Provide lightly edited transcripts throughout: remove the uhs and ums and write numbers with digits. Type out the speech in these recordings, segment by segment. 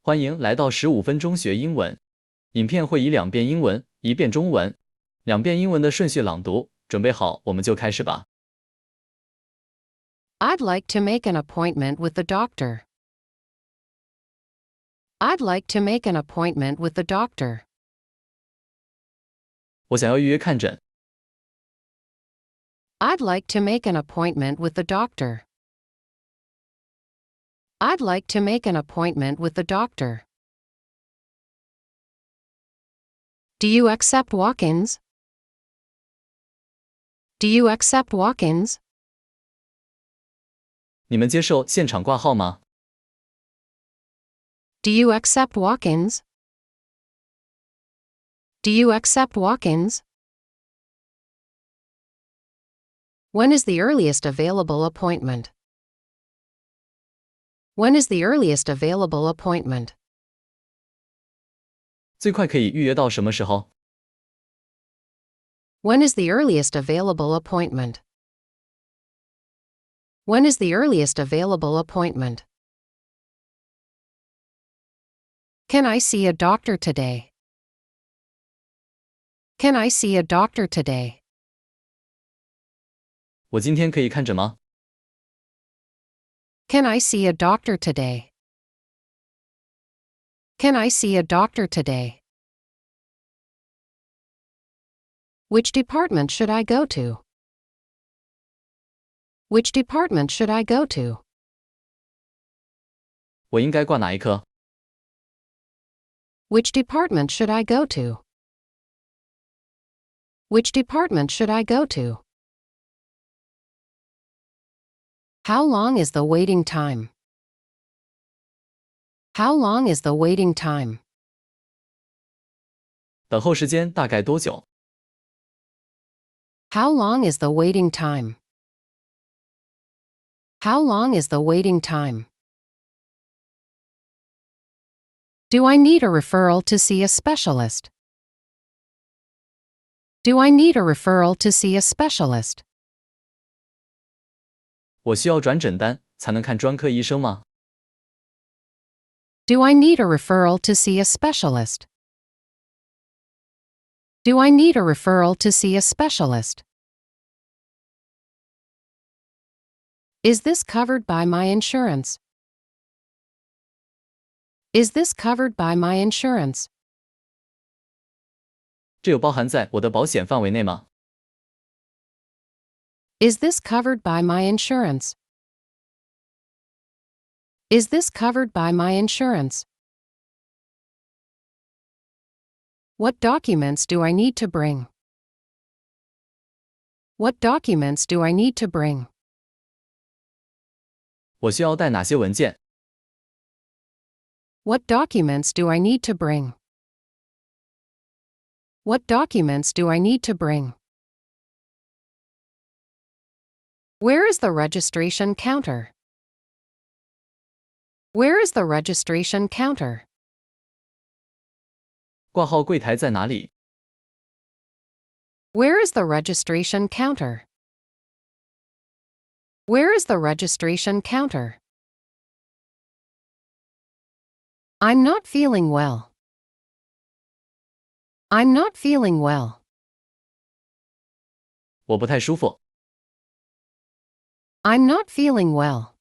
欢迎来到15分钟学英文。影片会以2遍英文、1遍中文、2遍英文的顺序朗读。准备好，我们就开始吧。I'd like to make an appointment with the doctor. I'd like to make an appointment with the doctor. 我想要预约看诊。I'd like to make an appointment with the doctor. I'd like to make an appointment with the doctor. Do you accept walk-ins? Do you accept walk-ins? 你们接受现场挂号吗？ Do you accept walk-ins? Do you accept walk-ins? When is the earliest available appointment? When is the earliest available appointment? 最快可以预约到什么时候？ When is the earliest available appointment? When is the earliest available appointment? Can I see a doctor today? Can I see a doctor today? 我今天可以看诊吗？ Can I see a doctor today? Can I see a doctor today? Which department should I go to? Which department should I go to? 我应该挂哪一科？ Which department should I go to? Which department should I go to? How long is the waiting time? How long is the waiting time? 等候时间大概多久？ How long is the waiting time? How long is the waiting time? Do I need a referral to see a specialist? Do I need a referral to see a specialist? 我需要转诊单才能看专科医生吗？ Do I need a referral to see a specialist? Do I need a referral to see a specialist? Is this covered by my insurance? Is this covered by my insurance? 这有包含在我的保险范围内吗？ Is this covered by my insurance? Is this covered by my insurance? What documents do I need to bring? What documents do I need to bring? 我需要带哪些文件？ What documents do I need to bring? What documents do I need to bring? Where is the registration counter? Where is the registration counter? 挂号柜台在哪里？ Where is the registration counter? Where is the registration counter? I'm not feeling well. I'm not feeling well. 我不太舒服。 I'm not feeling well.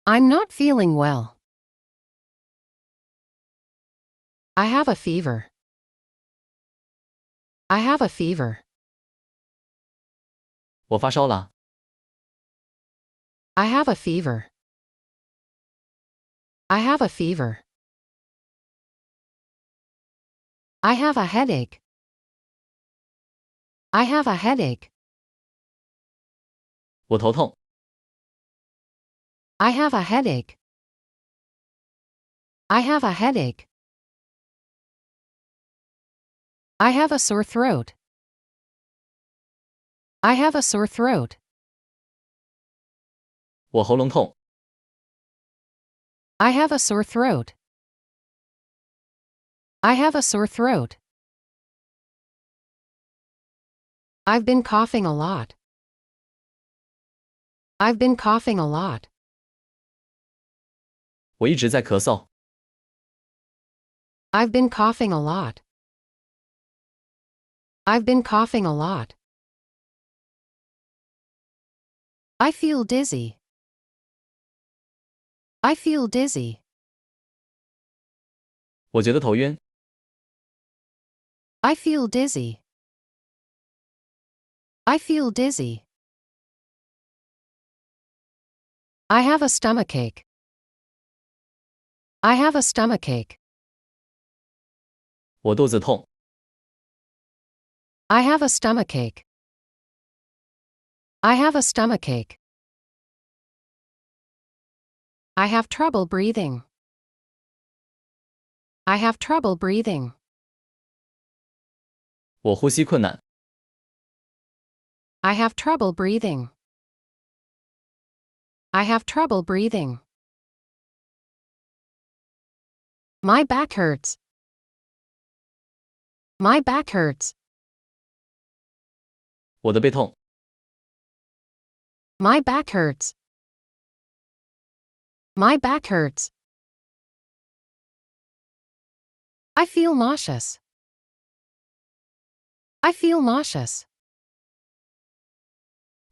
I'm not feeling well. I have a fever. I have a fever. 我发烧了。 I have a fever. I have a fever. I have a headache. I have a headache. 我头痛。 I have a headache. I have a headache. I have a sore throat. I have a sore throat. 我喉咙痛。 I have a sore throat. I have a sore throat. I've been coughing a lot. I've been coughing a lot. 我一直在咳嗽。I've been coughing a lot. I've been coughing a lot. I feel dizzy. I feel dizzy. 我觉得头晕。I feel dizzy. I feel dizzy. I have a stomachache. I have a stomachache. 我肚子痛。I have a stomachache. I have a stomachache. I have trouble breathing. I have trouble breathing. 我呼吸困难。I have trouble breathing. I have trouble breathing. My back hurts. My back hurts. 我的背痛。My back hurts. My back hurts. I feel nauseous. I feel nauseous.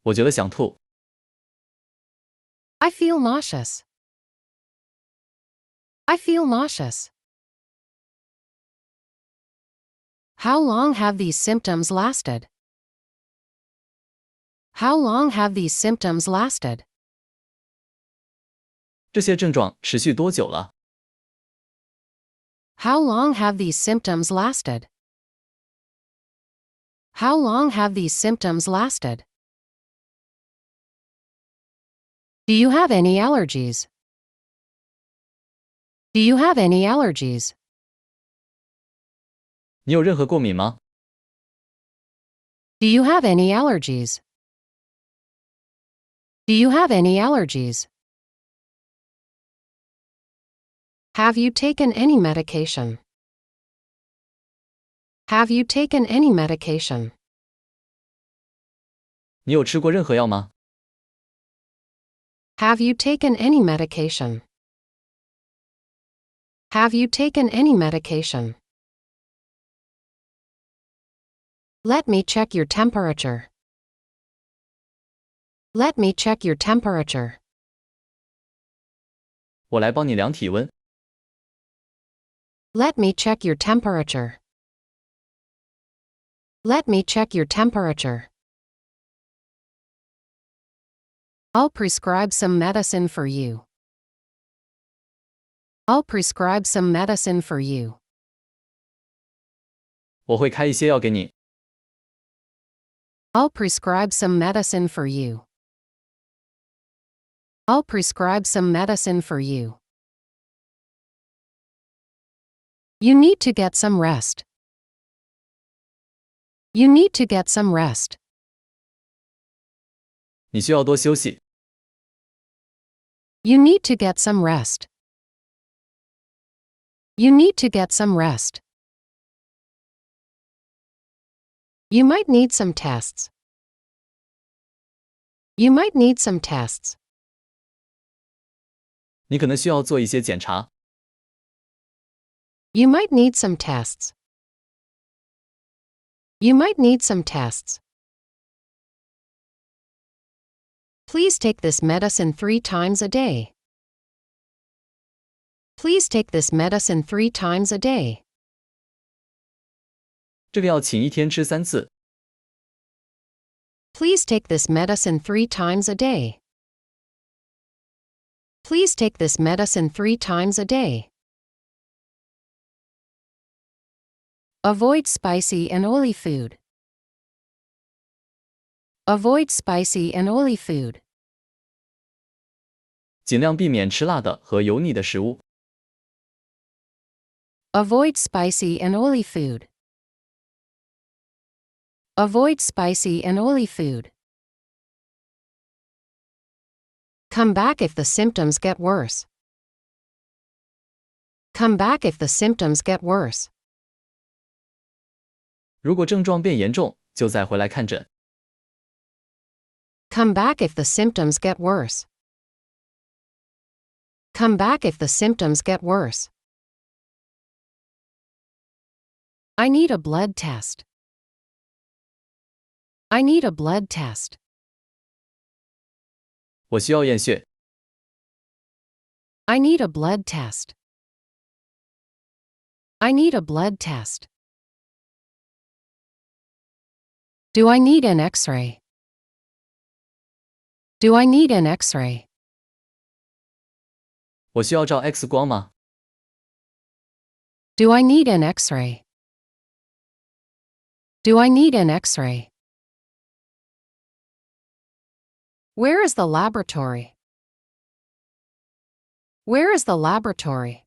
我觉得想吐。I feel nauseous. I feel nauseous. How long have these symptoms lasted? How long have these symptoms lasted? 这些症状持续多久了？ How long have these symptoms lasted? How long have these symptoms lasted? Do you have any allergies? Do you have any allergies? 你有任何过敏吗？ Do you have any allergies? Do you have any allergies? Have you taken any medication? Have you taken any medication? 你有吃过任何药吗？ Have you taken any medication? Have you taken any medication? Let me check your temperature. Let me check your temperature. 我来帮你量体温。Let me check your temperature. Let me check your temperature. I'll prescribe some medicine for you. I'll prescribe some medicine for you. 我会开一些药给你。I'll prescribe some medicine for you. I'll prescribe some medicine for you. You need to get some rest. You need to get some rest. 你需要多休息。 You need to get some rest. You need to get some rest. You might need some tests. You might need some tests. 你可能需要做一些检查。 You might need some tests. You might need some tests. Please take this medicine 3 times a day. Please take this medicine 3 times a day. 这个药请一天吃3次。 Please take this medicine 3 times a day. Please take this medicine 3 times a day. Avoid spicy and oily food. Avoid spicy and oily food. 尽量避免吃辣的和油腻的食物。 Avoid spicy and oily food. Avoid spicy and oily food. Come back if the symptoms get worse. Come back if the symptoms get worse. 如果症状变严重，就再回来看诊。 Come back if the symptoms get worse. come back if the symptoms get worse. I need a blood test. I need a blood test. 我需要验血。I need a blood test. I need a blood test. Do I need an X-ray? Do I need an X-ray? 我需要照 X 光吗？ Do I need an X-ray? Do I need an X-ray? Where is the laboratory? Where is the laboratory?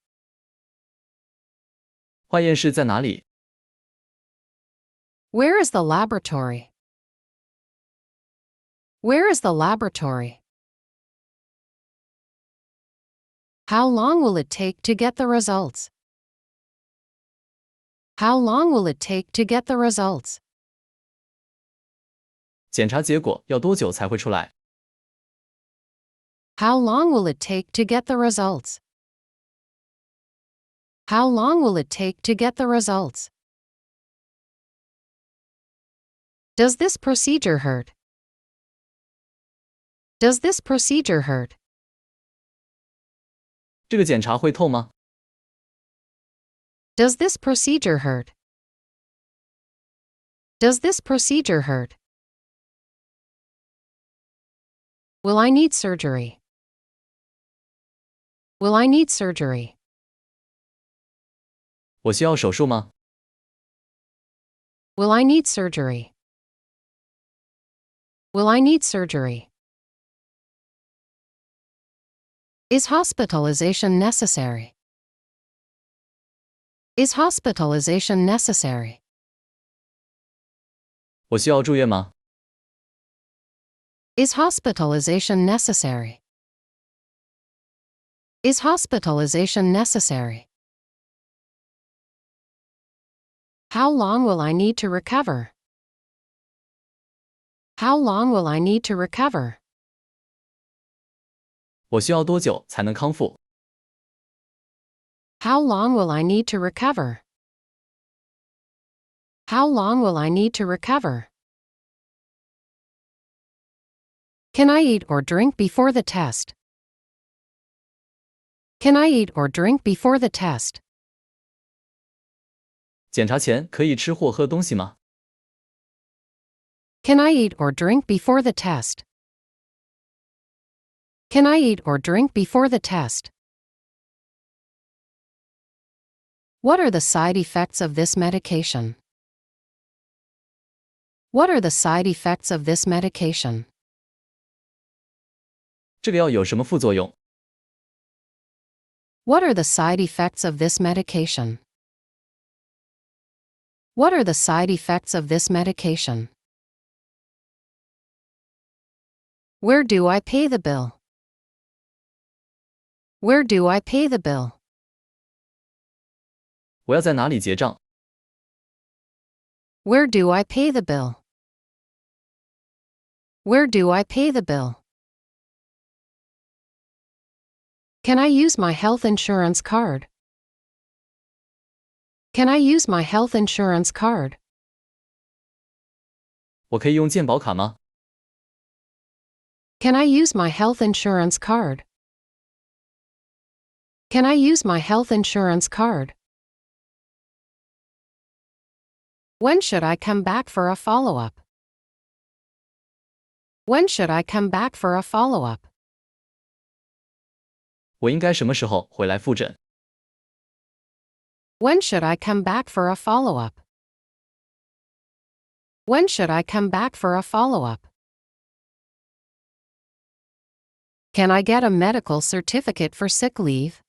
化验室在哪里？ Where is the laboratory? Where is the laboratory? How long will it take to get the results? How long will it take to get the results? 检查结果要多久才会出来？ How long will it take to get the results? How long will it take to get the results? Does this procedure hurt? Does this procedure hurt? 这个检查会痛吗？ Does this procedure hurt? Does this procedure hurt? Will I need surgery? Will I need surgery? 我需要手术吗？ Will I need surgery? Will I need surgery? Is hospitalization necessary? Is hospitalization necessary? 我需要住院吗？ Is hospitalization necessary? Is hospitalization necessary? How long will I need to recover? How long will I need to recover? 我需要多久才能康复？ How long will I need to recover? How long will I need to recover? Can I eat or drink before the test? Can I eat or drink before the test? 检查前可以吃或喝东西吗？ Can I eat or drink before the test? Can I eat or drink before the test? What are the side effects of this medication? What are the side effects of this medication? 这个药有什么副作用？ What are the side effects of this medication? What are the side effects of this medication? Where do I pay the bill? Where do I pay the bill? 我要在哪里结账？ Where do I pay the bill? Where do I pay the bill? Can I use my health insurance card? Can I use my health insurance card? 我可以用健保卡吗？ Can I use my health insurance card? Can I use my health insurance card? When should I come back for a follow-up? When should I come back for a follow-up? 我应该什么时候回来复诊？ When should I come back for a follow-up? When should I come back for a follow-up? Can I get a medical certificate for sick leave?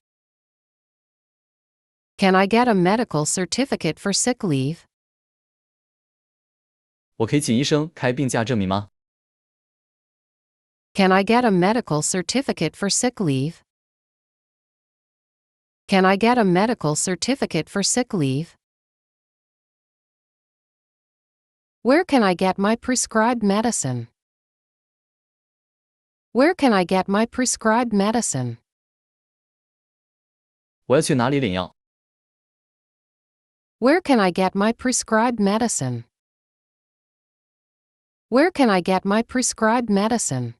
Can I get a medical certificate for sick leave? 我可以请医生开病假证明吗？ Can I get a medical certificate for sick leave? Can I get a medical certificate for sick leave? Where can I get my prescribed medicine? Where can I get my prescribed medicine? 我要去哪里领药？ Where can I get my prescribed medicine? Where can I get my prescribed medicine?